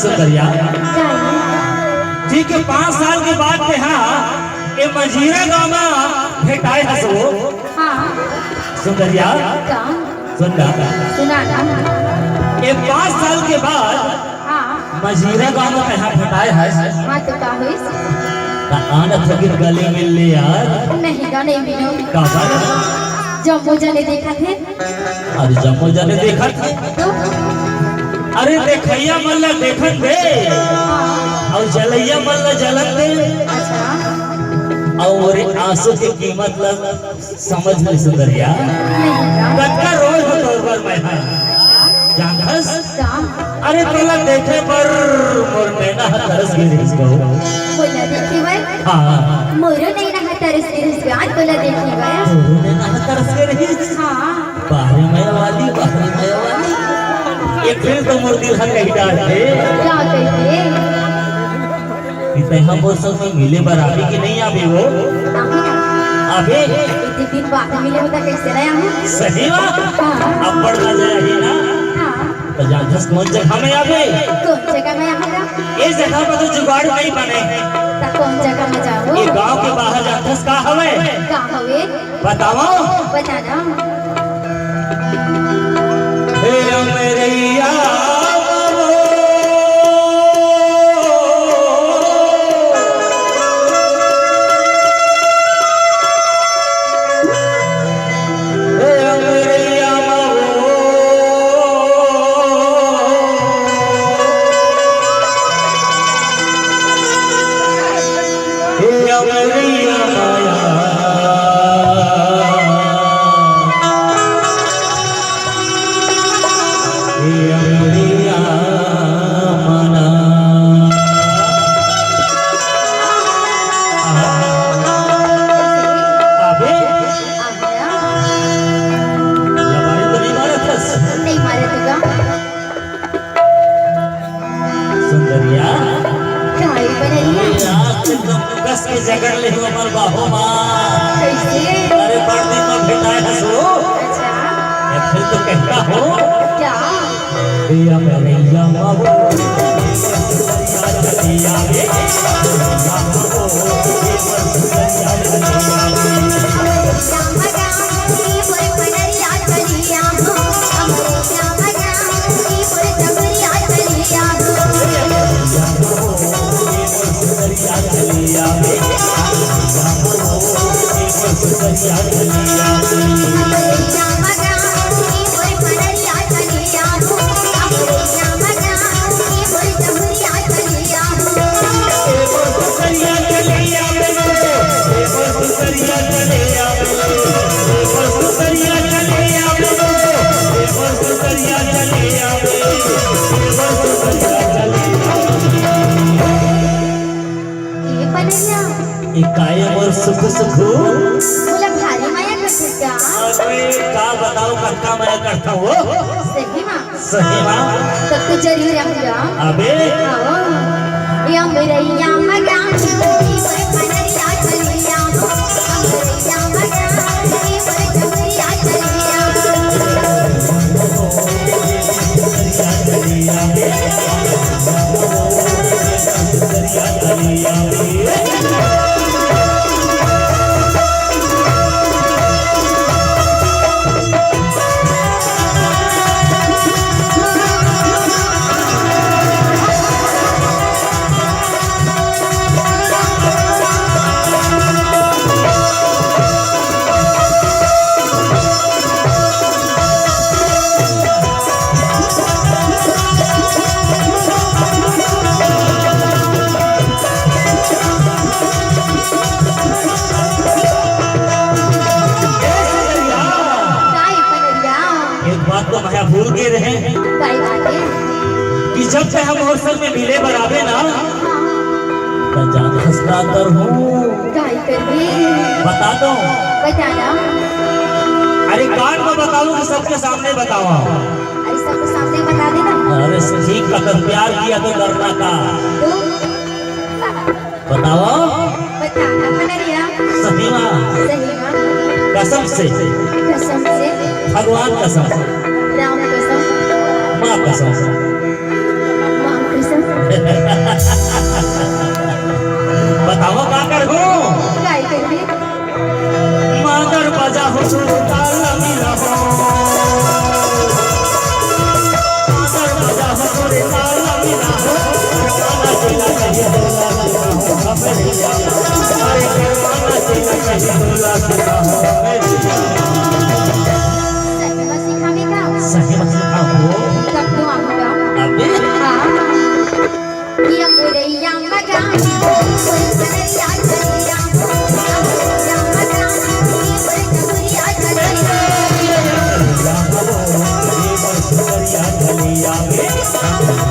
सुंदरिया ठीक है 5 साल के बाद यहाँ ये मजीरा गाँव में भेटाए हसो सुंदरिया सुना ये 5 साल के बाद मजीरा गाँव में यहाँ भेटाए है आनत फकीर गले मिल ले यार नहीं मिलो जम्मू जाने देखा थे अरे जम्मू जाने देखा थे तो अरे देखैया मल्ला देखत दे और जलैया मल्ला जलत दे और आंसू की कीमत लग समझ ले सुंदरिया कटका रोज हो तौर पर मैं जानस अरे तोला देखे पर मोर नैना तरस गिर इसको बोला देखी भाई हां मोरो नैना तरस गिर इसको आज बोला देखी भाई मोरो नैना तरस गिर हां बाहर मैं वाली एक फिर तो मोर दिल हक कही डाल दे क्या कहते इतने हम वो सब में मिले बराबरी की नहीं आवे वो अबे इतने दिन बाद मिले होता कैसे रहा हूं सही बात अब बढ़ जाएगी ना तो जानस कौन जगह में आवे कौन जगह में आऊंगा इस जगह पर तो जुगाड़ नहीं बने ता कौन जगह में जाओ ये गांव के बाहर जानस का हवे हवे बताओ बताना हे अमरैया जगह ले हमर बाहो मां कैसे अरे बर्दी में भेटाए हसो अच्छा ये फिर तो कहता हो क्या दिया मैया मावो दिया रे कायम और सुख सुख बोला भारी माया करते क्या अरे का बताओ कक्का माया करता हो सही मां तो कुछ जरूर आऊंगा अबे या मेरे या मगा की पर पनरिया चलिया या मगा की पर चलिया भूल के रहे कि जब से हम होटल में मिले बराबर ना तो जान हंसता कर हूँ बता दो बताना अरे कान में बताऊं कि सबके सामने बताओ अरे सबके सामने बता देना अरे ठीक का तो प्यार किया तो डरना का बताओ बताना पनरिया सही मां कसम से भगवान कसम राम कसम माँ कसम माँ कसम हो कब तू आऊंगा अबे हाँ ये अमरैया मगानी कोई कनरिया चलिया अमरैया मगानी कोई कनरिया चलिया ये सुंदरिया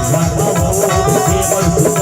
चलिया